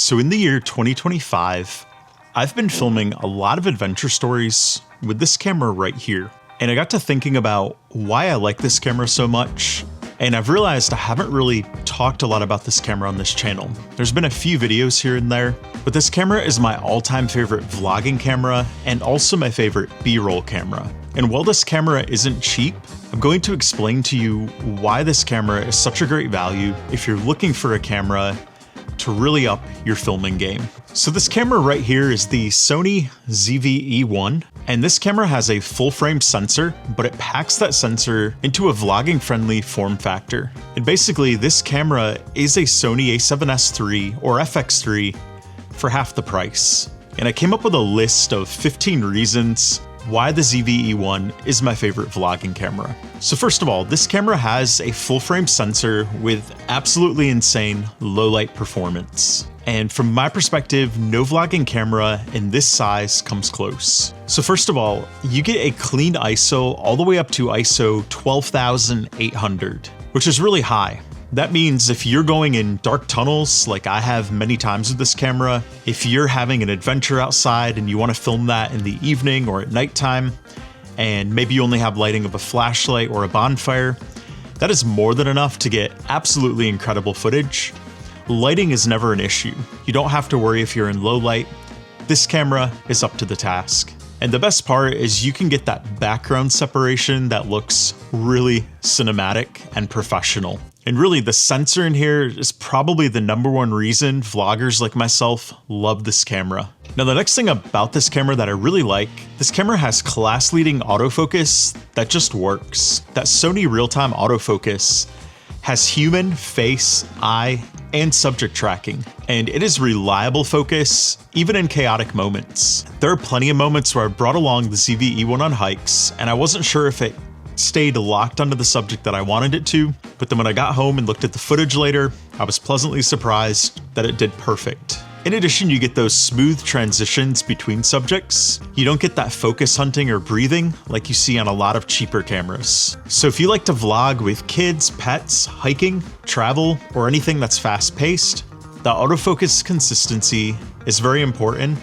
So in the year 2025, I've been filming a lot of adventure stories with this camera right here. And I got to thinking about why I like this camera so much. And I've realized I haven't really talked a lot about this camera on this channel. There's been a few videos here and there, but this camera is my all-time favorite vlogging camera and also my favorite B-roll camera. And while this camera isn't cheap, I'm going to explain to you why this camera is such a great value if you're looking for a camera to really up your filming game. So this camera right here is the Sony ZV-E1, and this camera has a full frame sensor, but it packs that sensor into a vlogging friendly form factor. And basically this camera is a Sony a7S III or FX3 for half the price. And I came up with a list of 15 reasons why the ZV-E1 is my favorite vlogging camera. So first of all, this camera has a full frame sensor with absolutely insane low light performance. And from my perspective, no vlogging camera in this size comes close. So first of all, you get a clean ISO all the way up to ISO 12,800, which is really high. That means if you're going in dark tunnels, like I have many times with this camera, if you're having an adventure outside and you want to film that in the evening or at nighttime, and maybe you only have lighting of a flashlight or a bonfire, that is more than enough to get absolutely incredible footage. Lighting is never an issue. You don't have to worry if you're in low light. This camera is up to the task. And the best part is you can get that background separation that looks really cinematic and professional. And really, the sensor in here is probably the #1 reason vloggers like myself love this camera. Now, the next thing about this camera that I really like, this camera has class-leading autofocus that just works. That Sony real-time autofocus has human, face, eye, and subject tracking, and it is reliable focus even in chaotic moments. There are plenty of moments where I brought along the ZV-E1 on hikes, and I wasn't sure if it stayed locked onto the subject that I wanted it to, but then when I got home and looked at the footage later, I was pleasantly surprised that it did perfect. In addition, you get those smooth transitions between subjects. You don't get that focus hunting or breathing like you see on a lot of cheaper cameras. So if you like to vlog with kids, pets, hiking, travel, or anything that's fast-paced, the autofocus consistency is very important,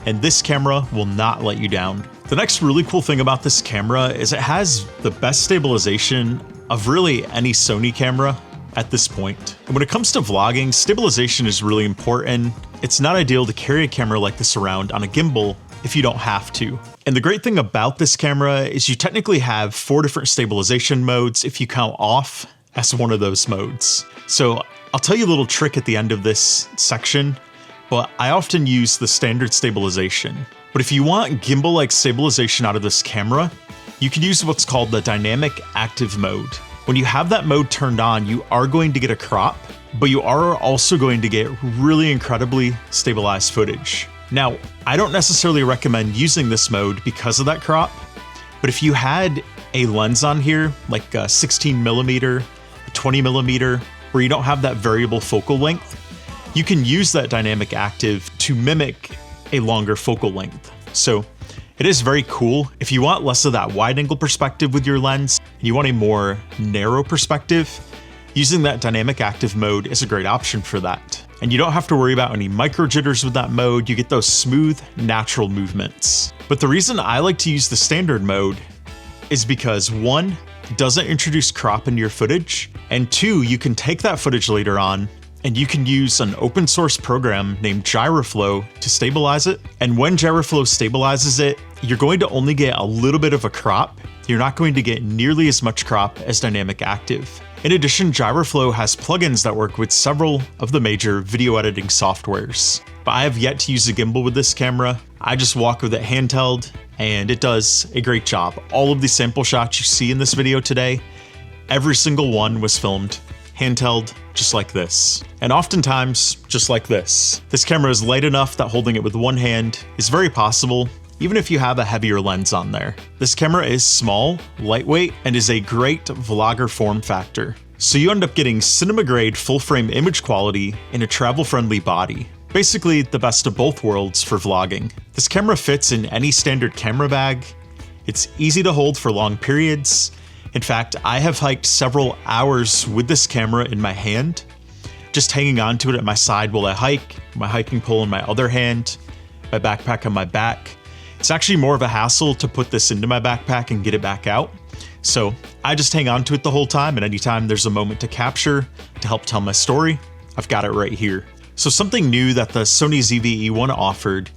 and this camera will not let you down. The next really cool thing about this camera is it has the best stabilization of really any Sony camera at this point. And when it comes to vlogging, stabilization is really important. It's not ideal to carry a camera like this around on a gimbal if you don't have to. And the great thing about this camera is you technically have 4 different stabilization modes if you count off as one of those modes. So I'll tell you a little trick at the end of this section, but I often use the standard stabilization. But if you want gimbal-like stabilization out of this camera, you can use what's called the dynamic active mode. When you have that mode turned on, you are going to get a crop, but you are also going to get really incredibly stabilized footage. Now, I don't necessarily recommend using this mode because of that crop, but if you had a lens on here, like a 16mm, a 20mm, where you don't have that variable focal length, you can use that dynamic active to mimic a longer focal length. So it is very cool. If you want less of that wide angle perspective with your lens, and you want a more narrow perspective, using that dynamic active mode is a great option for that. And you don't have to worry about any micro jitters with that mode. You get those smooth, natural movements. But the reason I like to use the standard mode is because 1, it doesn't introduce crop into your footage, and 2, you can take that footage later on and you can use an open source program named Gyroflow to stabilize it. And when Gyroflow stabilizes it, you're going to only get a little bit of a crop. You're not going to get nearly as much crop as dynamic active. In addition, Gyroflow has plugins that work with several of the major video editing softwares. But I have yet to use a gimbal with this camera. I just walk with it handheld, and it does a great job. All of the sample shots you see in this video today, every single one was filmed handheld, just like this. And oftentimes, just like this. This camera is light enough that holding it with one hand is very possible, even if you have a heavier lens on there. This camera is small, lightweight, and is a great vlogger form factor. So you end up getting cinema-grade full-frame image quality in a travel-friendly body. Basically, the best of both worlds for vlogging. This camera fits in any standard camera bag. It's easy to hold for long periods. In fact, I have hiked several hours with this camera in my hand, just hanging onto it at my side while I hike, my hiking pole in my other hand, my backpack on my back. It's actually more of a hassle to put this into my backpack and get it back out. So I just hang on to it the whole time, and anytime there's a moment to capture to help tell my story, I've got it right here. So something new that the Sony ZV-E1 offered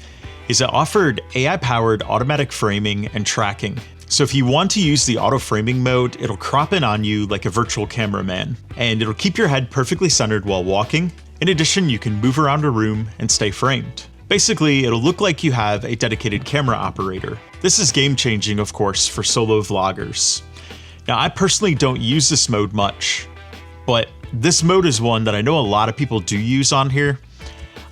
is it offered AI-powered automatic framing and tracking. So if you want to use the auto framing mode, it'll crop in on you like a virtual cameraman, and it'll keep your head perfectly centered while walking. In addition, you can move around a room and stay framed. Basically, it'll look like you have a dedicated camera operator. This is game-changing, of course, for solo vloggers. Now, I personally don't use this mode much, but this mode is one that I know a lot of people do use on here.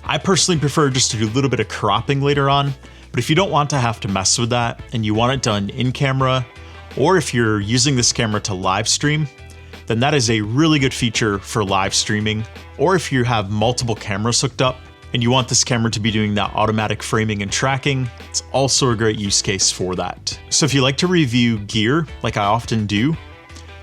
I personally prefer just to do a little bit of cropping later on, but if you don't want to have to mess with that and you want it done in camera, or if you're using this camera to live stream, then that is a really good feature for live streaming. Or if you have multiple cameras hooked up and you want this camera to be doing that automatic framing and tracking, it's also a great use case for that. So if you like to review gear, like I often do,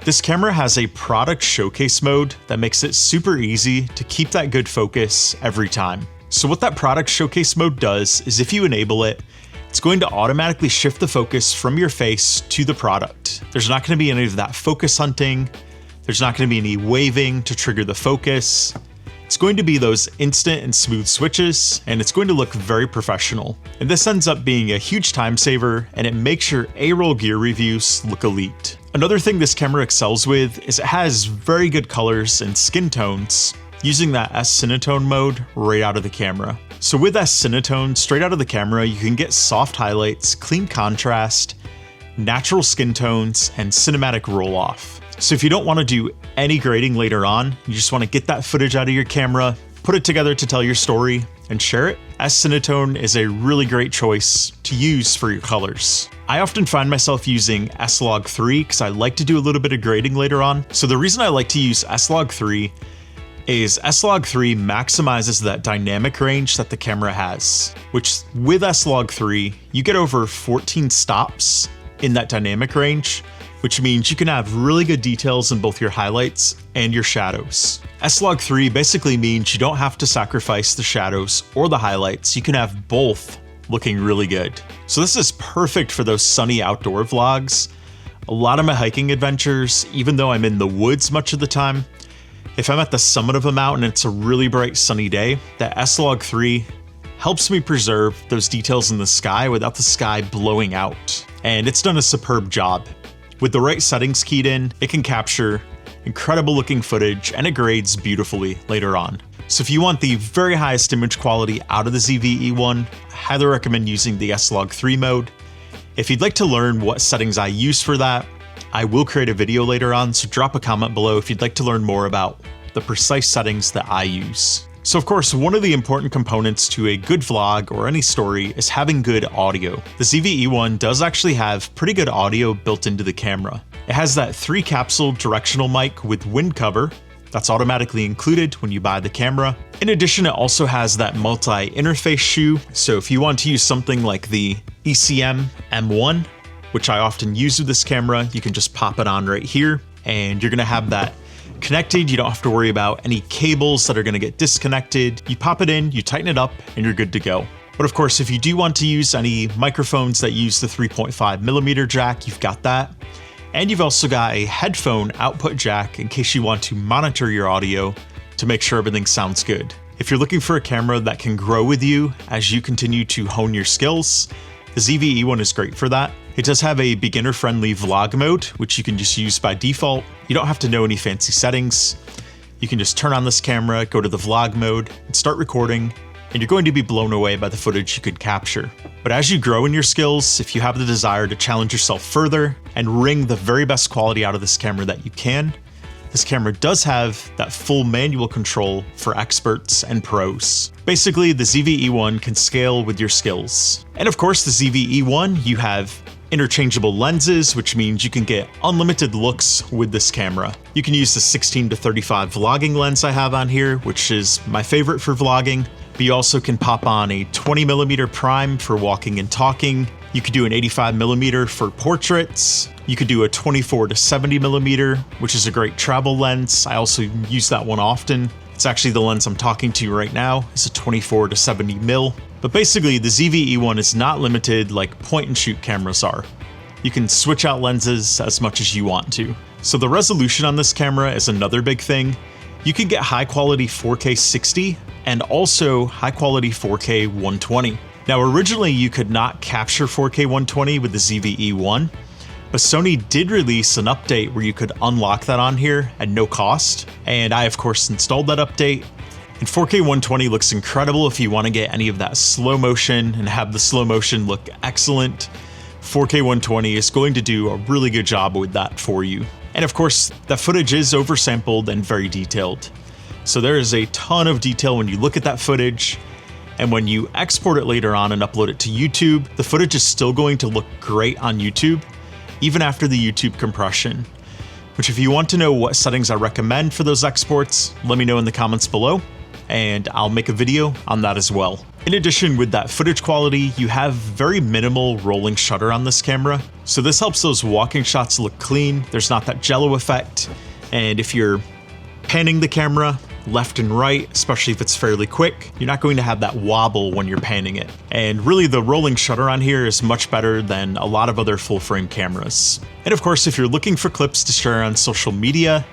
this camera has a product showcase mode that makes it super easy to keep that good focus every time. So what that product showcase mode does is if you enable it, it's going to automatically shift the focus from your face to the product. There's not going to be any of that focus hunting. There's not going to be any waving to trigger the focus. It's going to be those instant and smooth switches, and it's going to look very professional. And this ends up being a huge time saver, and it makes your A-roll gear reviews look elite. Another thing this camera excels with is it has very good colors and skin tones, using that S-Cinetone mode right out of the camera. So with S-Cinetone straight out of the camera, you can get soft highlights, clean contrast, natural skin tones, and cinematic roll-off. So if you don't want to do any grading later on, you just want to get that footage out of your camera, put it together to tell your story, and share it, S-Cinetone is a really great choice to use for your colors. I often find myself using S-Log3 because I like to do a little bit of grading later on. So the reason I like to use S-Log3 is S-Log3 maximizes that dynamic range that the camera has, which with S-Log3, you get over 14 stops in that dynamic range, which means you can have really good details in both your highlights and your shadows. S-Log3 basically means you don't have to sacrifice the shadows or the highlights. You can have both looking really good. So this is perfect for those sunny outdoor vlogs. A lot of my hiking adventures, even though I'm in the woods much of the time, if I'm at the summit of a mountain and it's a really bright sunny day, that S-Log3 helps me preserve those details in the sky without the sky blowing out. And it's done a superb job. With the right settings keyed in, it can capture incredible looking footage and it grades beautifully later on. So if you want the very highest image quality out of the ZV-E1, I highly recommend using the S-Log3 mode. If you'd like to learn what settings I use for that, I will create a video later on, so drop a comment below if you'd like to learn more about the precise settings that I use. So of course, one of the important components to a good vlog or any story is having good audio. The ZV-E1 does actually have pretty good audio built into the camera. It has that 3-capsule directional mic with wind cover that's automatically included when you buy the camera. In addition, it also has that multi-interface shoe. So if you want to use something like the ECM M1, which I often use with this camera, you can just pop it on right here and you're gonna have that connected. You don't have to worry about any cables that are going to get disconnected. You pop it in, you tighten it up, and you're good to go. But of course, if you do want to use any microphones that use the 3.5mm jack, you've got that. And you've also got a headphone output jack in case you want to monitor your audio to make sure everything sounds good. If you're looking for a camera that can grow with you as you continue to hone your skills, the ZV-E1 is great for that. It does have a beginner-friendly vlog mode, which you can just use by default. You don't have to know any fancy settings. You can just turn on this camera, go to the vlog mode, and start recording, and you're going to be blown away by the footage you could capture. But as you grow in your skills, if you have the desire to challenge yourself further and wring the very best quality out of this camera that you can, this camera does have that full manual control for experts and pros. Basically, the ZV-E1 can scale with your skills. And of course, the ZV-E1, you have interchangeable lenses, which means you can get unlimited looks with this camera. You can use the 16-35 vlogging lens I have on here, which is my favorite for vlogging, but you also can pop on a 20mm prime for walking and talking. You could do an 85mm for portraits. You could do a 24-70mm, which is a great travel lens. I also use that one often. It's actually the lens I'm talking to right now. It's a 24 to 70 mil. But basically, the ZV-E1 is not limited like point and shoot cameras are. You can switch out lenses as much as you want to. So the resolution on this camera is another big thing. You can get high quality 4K 60 and also high quality 4K 120. Now originally you could not capture 4K 120 with the ZV-E1, but Sony did release an update where you could unlock that on here at no cost, and I of course installed that update. And 4K 120 looks incredible if you want to get any of that slow motion and have the slow motion look excellent. 4K 120 is going to do a really good job with that for you. And of course, that footage is oversampled and very detailed. So there is a ton of detail when you look at that footage, and when you export it later on and upload it to YouTube, the footage is still going to look great on YouTube, even after the YouTube compression. Which if you want to know what settings I recommend for those exports, let me know in the comments below, and I'll make a video on that as well. In addition, with that footage quality, you have very minimal rolling shutter on this camera. So this helps those walking shots look clean. There's not that jello effect. And if you're panning the camera left and right, especially if it's fairly quick, you're not going to have that wobble when you're panning it. And really the rolling shutter on here is much better than a lot of other full frame cameras. And of course, if you're looking for clips to share on social media,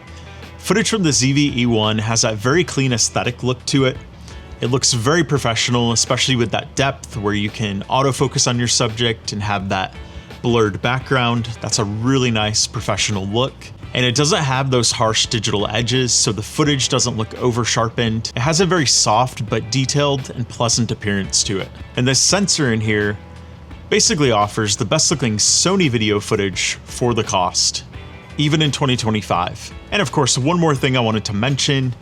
footage from the ZV-E1 has that very clean aesthetic look to it. It looks very professional, especially with that depth where you can autofocus on your subject and have that blurred background. That's a really nice professional look. And it doesn't have those harsh digital edges, so the footage doesn't look over sharpened. It has a very soft but detailed and pleasant appearance to it. And this sensor in here basically offers the best looking Sony video footage for the cost, even in 2025. And of course, one more thing I wanted to mention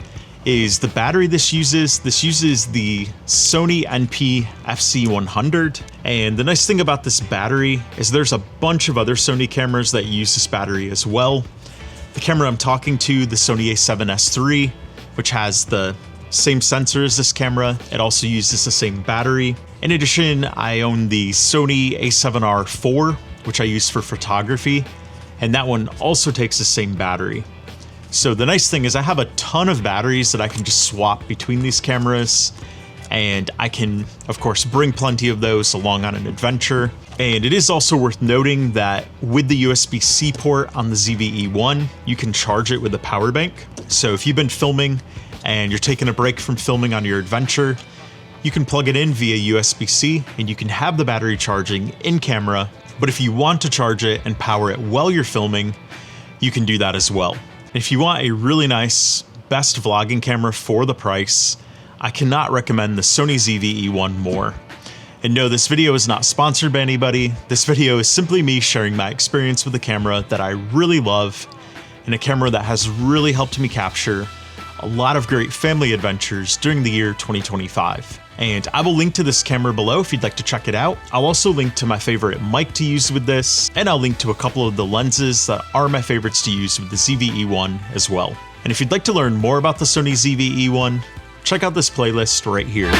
is the battery this uses. This uses the Sony NP-FC100. And the nice thing about this battery is there's a bunch of other Sony cameras that use this battery as well. The camera I'm talking to, the Sony a7S III, which has the same sensor as this camera, it also uses the same battery. In addition, I own the Sony a7R IV, which I use for photography, and that one also takes the same battery. So the nice thing is I have a ton of batteries that I can just swap between these cameras, and I can, of course, bring plenty of those along on an adventure. And it is also worth noting that with the USB-C port on the ZV-E1, you can charge it with a power bank. So if you've been filming and you're taking a break from filming on your adventure, you can plug it in via USB-C and you can have the battery charging in camera. But if you want to charge it and power it while you're filming, you can do that as well. If you want a really nice, best vlogging camera for the price, I cannot recommend the Sony ZV-E1 more. And no, this video is not sponsored by anybody. This video is simply me sharing my experience with a camera that I really love, and a camera that has really helped me capture a lot of great family adventures during the year 2025. And I will link to this camera below if you'd like to check it out. I'll also link to my favorite mic to use with this, and I'll link to a couple of the lenses that are my favorites to use with the ZV-E1 as well. And if you'd like to learn more about the Sony ZV-E1, check out this playlist right here.